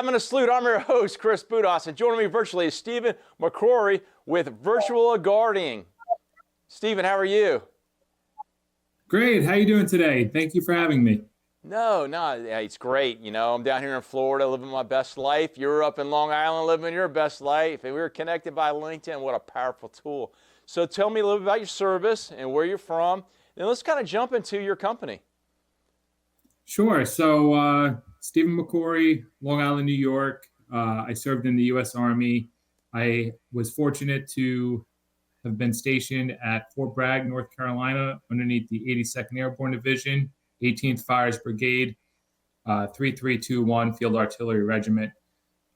5-minute salute. I'm your host, Chris Budihas, and joining me virtually is Stephen McCory with Virtual Guarding. Stephen, how are you? Great. How are you doing today? Thank you for having me. No, it's great. You know, I'm down here in Florida living my best life. You're up in Long Island living your best life, and we were connected by LinkedIn. What a powerful tool. So tell me a little bit about your service and where you're from, and let's kind of jump into your company. Sure. So, Stephen McCory, Long Island, New York. I served in the U.S. Army. I was fortunate to have been stationed at Fort Bragg, North Carolina, underneath the 82nd Airborne Division, 18th Fires Brigade, 3321 Field Artillery Regiment.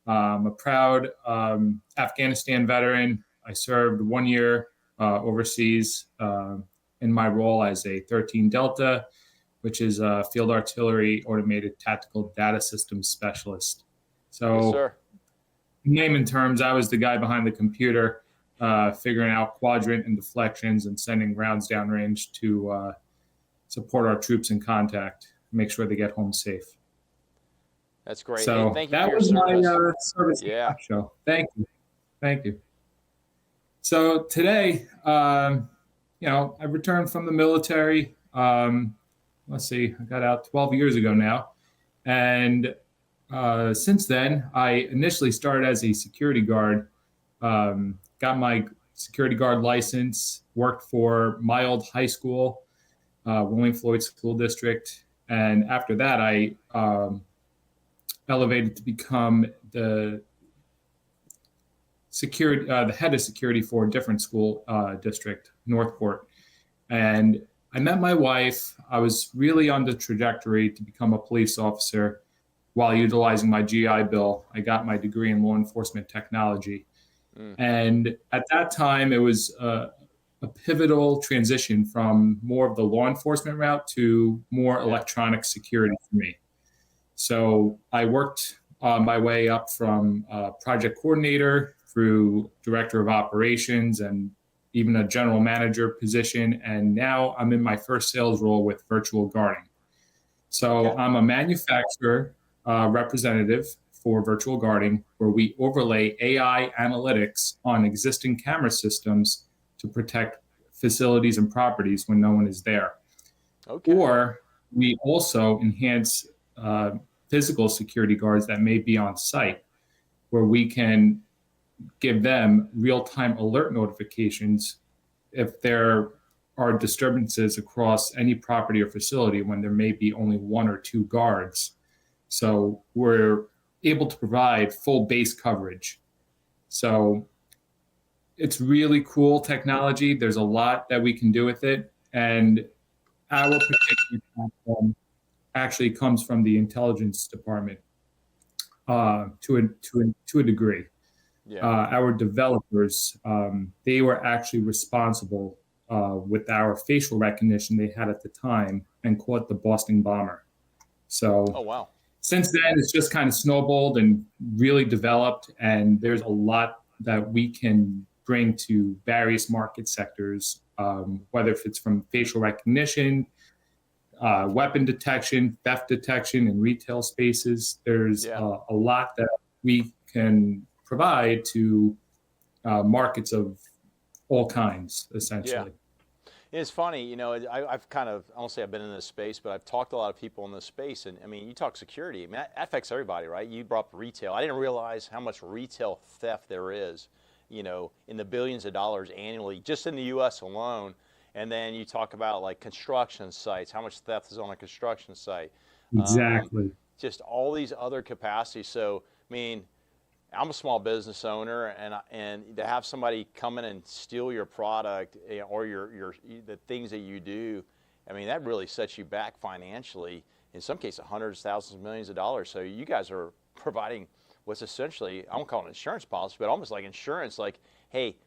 I'm a proud Afghanistan veteran. I served 1 year overseas in my role as a 13 Delta, which is a Field Artillery Automated Tactical Data Systems Specialist. So, Yes, sir. in layman terms, I was the guy behind the computer figuring out quadrant and deflections and sending rounds downrange to support our troops in contact, make sure they get home safe. That's great. So Hey, thank you that for your was my service. service Yeah. show. Thank you. Thank you. So today, I returned from the military. Let's see, I got out 12 years ago now. And since then, I initially started as a security guard, got my security guard license, worked for my old high school, William Floyd School District. And after that, I elevated to become the head of security for a different school district, Northport. And I met my wife. I was really on the trajectory to become a police officer while utilizing my GI Bill. I got my degree in law enforcement technology. And at that time, it was a pivotal transition from more of the law enforcement route to more electronic security for me. So I worked my way up from project coordinator through director of operations and even a general manager position. And now I'm in my first sales role with Virtual Guarding. So I'm a manufacturer representative for Virtual Guarding, where we overlay AI analytics on existing camera systems to protect facilities and properties when no one is there. Or we also enhance physical security guards that may be on site, where we can give them real-time alert notifications if there are disturbances across any property or facility when there may be only one or two guards. So we're able to provide full base coverage. So it's really cool technology. There's a lot that we can do with it. And our particular platform actually comes from the intelligence department to a degree. Our developers, they were actually responsible with our facial recognition they had at the time and caught the Boston bomber. So since then, it's just kind of snowballed and really developed. And there's a lot that we can bring to various market sectors, whether if it's from facial recognition, weapon detection, theft detection in retail spaces. There's a lot that we can provide to markets of all kinds, essentially. It's funny, you know, I've kind of, I won't say I've been in this space, but I've talked to a lot of people in this space. And I mean, you talk security, I mean, that affects everybody, right? You brought up retail. I didn't realize how much retail theft there is, you know, in the billions of dollars annually, just in the US alone. And then you talk about like construction sites, how much theft is on a construction site. Exactly. Just all these other capacities. So, I mean, I'm a small business owner, and to have somebody come in and steal your product or the things that you do, I mean, that really sets you back financially. In some cases, hundreds, thousands, millions of dollars. So you guys are providing what's essentially, I won't call it an insurance policy, but almost like insurance. Like, hey,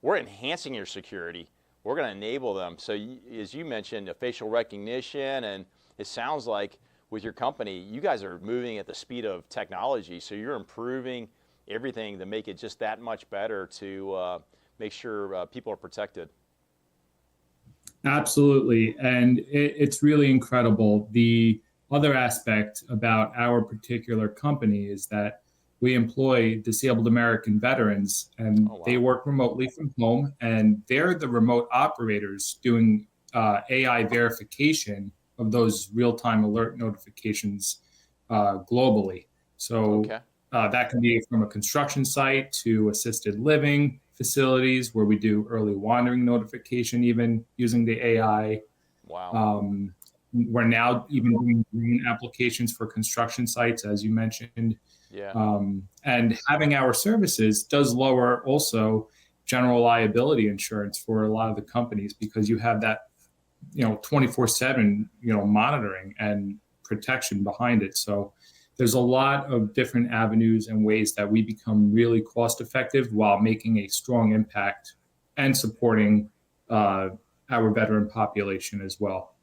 we're enhancing your security. We're going to enable them. So as you mentioned, facial recognition, and it sounds like with your company, you guys are moving at the speed of technology. So you're improving everything to make it just that much better to make sure people are protected. Absolutely. And it's really incredible. The other aspect about our particular company is that we employ disabled American veterans, and Oh, they wow. work remotely from home, and they're the remote operators doing AI verification of those real-time alert notifications globally. So Okay. that can be from a construction site to assisted living facilities where we do early wandering notification, even using the AI. Wow. We're now even doing green applications for construction sites, as you mentioned. Yeah. And having our services does lower also general liability insurance for a lot of the companies, because you have that 24/7 monitoring and protection behind it. So there's a lot of different avenues and ways that we become really cost effective while making a strong impact and supporting our veteran population as well,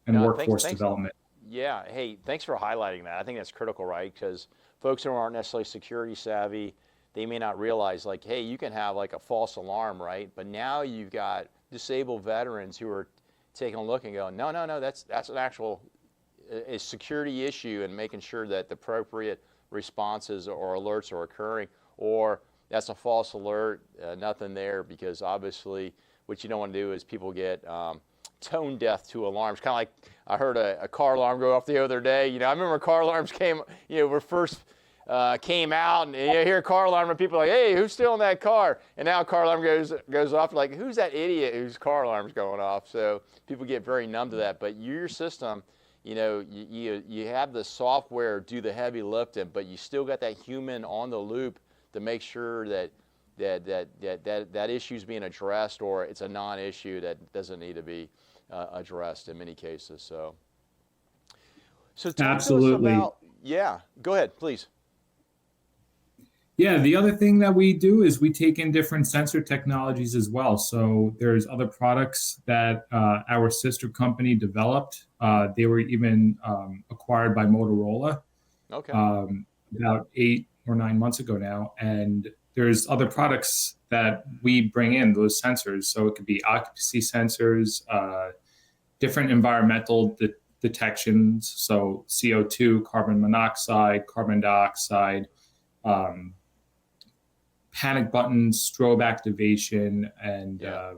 and No, workforce thanks. development. Yeah. Hey, thanks for highlighting that. I think that's critical, right? Because folks who aren't necessarily security savvy, they may not realize, like, hey, you can have like a false alarm, right? But now you've got disabled veterans who are taking a look and going, no, no, no, that's an actual a security issue, and making sure that the appropriate responses or alerts are occurring, or that's a false alert, nothing there, because obviously what you don't want to do is people get tone deaf to alarms. Kind of like I heard a car alarm go off the other day. I remember car alarms were first came out, and you hear a car alarm and people are like, hey, who's still in that car? And now a car alarm goes off, like, who's that idiot whose car alarm's going off? So people get very numb to that. But your system, you have the software do the heavy lifting, but you still got that human on the loop to make sure that issue's being addressed, or it's a non-issue that doesn't need to be addressed in many cases. So talk to us Absolutely. about, yeah, go ahead, please. Yeah, the other thing that we do is we take in different sensor technologies as well. So there's other products that our sister company developed. They were even acquired by Motorola Okay. about 8 or 9 months ago now. And there's other products that we bring in, those sensors. So it could be occupancy sensors, different environmental detections. So CO2, carbon monoxide, carbon dioxide, panic buttons, strobe activation, and Yeah.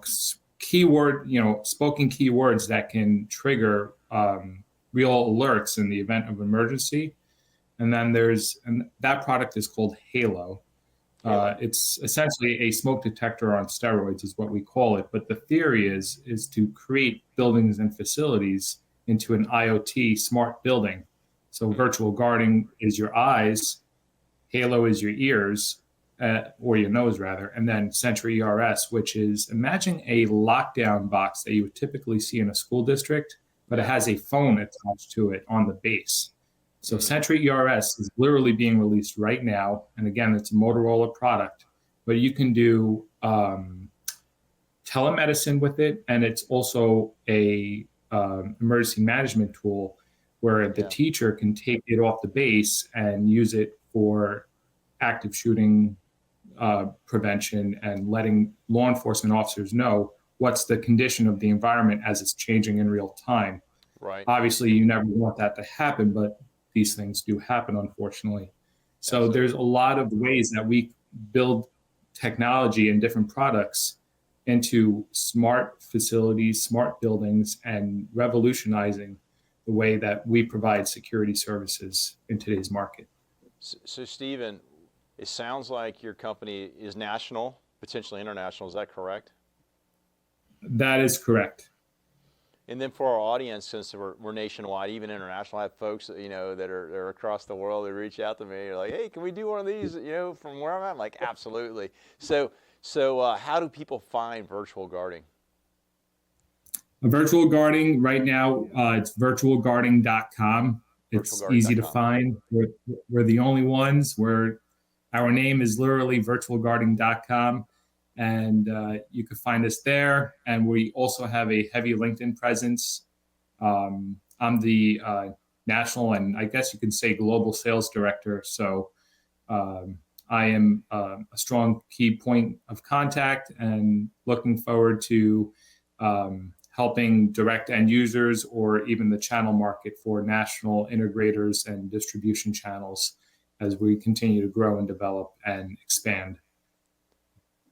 spoken keywords that can trigger real alerts in the event of emergency. And then that product is called Halo. Halo. It's essentially a smoke detector on steroids, is what we call it. But the theory is to create buildings and facilities into an IoT smart building. So virtual guarding is your eyes, Halo is your ears, or your nose rather, and then Sentry ERS, which is, imagine a lockdown box that you would typically see in a school district, but it has a phone attached to it on the base. So Sentry ERS is literally being released right now, and again, it's a Motorola product, but you can do telemedicine with it, and it's also a emergency management tool where the teacher can take it off the base and use it for active shooting prevention and letting law enforcement officers know what's the condition of the environment as it's changing in real time. Right. Obviously, you never want that to happen, but these things do happen, unfortunately. So Absolutely. there's a lot of ways that we build technology and different products into smart facilities, smart buildings, and revolutionizing the way that we provide security services in today's market. So Stephen, it sounds like your company is national, potentially international. Is that correct? That is correct. And then for our audience, since we're nationwide, even international, I have folks that are across the world that reach out to me. They're like, hey, can we do one of these? From where I'm at, I'm like, absolutely. So how do people find virtual guarding? Virtual guarding right now, it's virtualguarding.com. It's easy to find. We're the only ones where our name is literally virtualguarding.com, and you can find us there. And we also have a heavy LinkedIn presence. I'm the national and I guess you can say global sales director. So I am a strong key point of contact and looking forward to helping direct end users or even the channel market for national integrators and distribution channels as we continue to grow and develop and expand.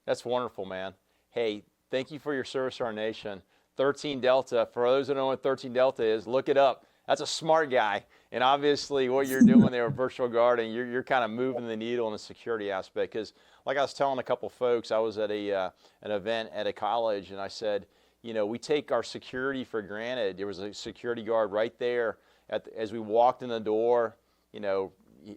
That's wonderful, man. Hey, thank you for your service to our nation. 13 Delta, for those who don't know what 13 Delta is, look it up. That's a smart guy. And obviously what you're doing there with virtual guarding, you're kind of moving the needle in the security aspect. Because like I was telling a couple folks, I was at an event at a college, and I said, you know, we take our security for granted. There was a security guard right there as we walked in the door. You know,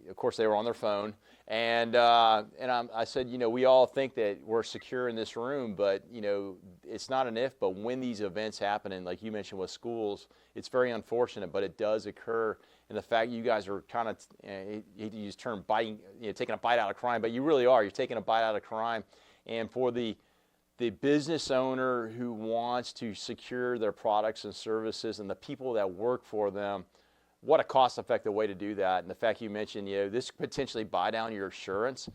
of course they were on their phone. And I said, you know, we all think that we're secure in this room, but, you know, it's not an if, but when these events happen, and like you mentioned with schools, it's very unfortunate, but it does occur. And the fact you guys are kind of, you hate to use the term biting, you know, taking a bite out of crime, but you really are. You're taking a bite out of crime. And for the business owner who wants to secure their products and services and the people that work for them, what a cost-effective way to do that. And the fact you mentioned, you know, this could potentially buy down your insurance.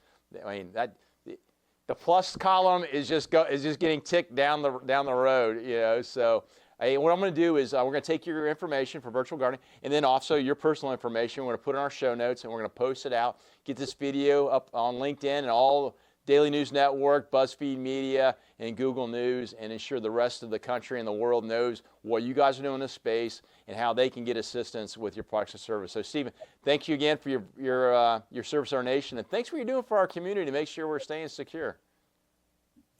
I mean, the plus column is just getting ticked down the road, you know. So what I'm going to do is we're going to take your information for virtual guarding, and then also your personal information. We're going to put it in our show notes, and we're going to post it out. Get this video up on LinkedIn and all Daily News Network, BuzzFeed Media, and Google News, and ensure the rest of the country and the world knows what you guys are doing in this space and how they can get assistance with your products and service. So, Stephen, thank you again for your service to our nation, and thanks for what you're doing for our community to make sure we're staying secure.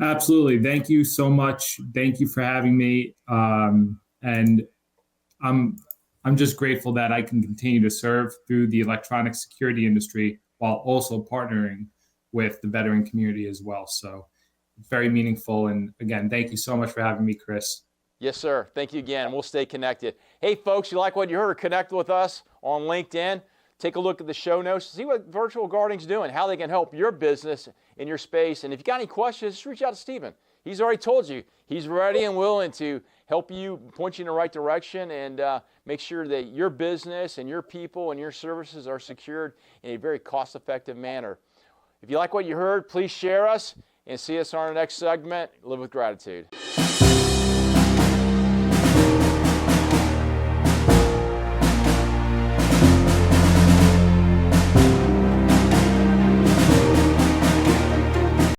Absolutely. Thank you so much. Thank you for having me. And I'm just grateful that I can continue to serve through the electronic security industry while also partnering with the veteran community as well. So very meaningful. And again, thank you so much for having me, Chris. Yes, sir. Thank you again. We'll stay connected. Hey, folks, you like what you heard? Connect with us on LinkedIn. Take a look at the show notes. See what virtual guarding's doing, how they can help your business in your space. And if you got any questions, just reach out to Stephen. He's already told you he's ready and willing to help you, point you in the right direction, and make sure that your business and your people and your services are secured in a very cost-effective manner. If you like what you heard, please share us and see us on our next segment. Live with gratitude.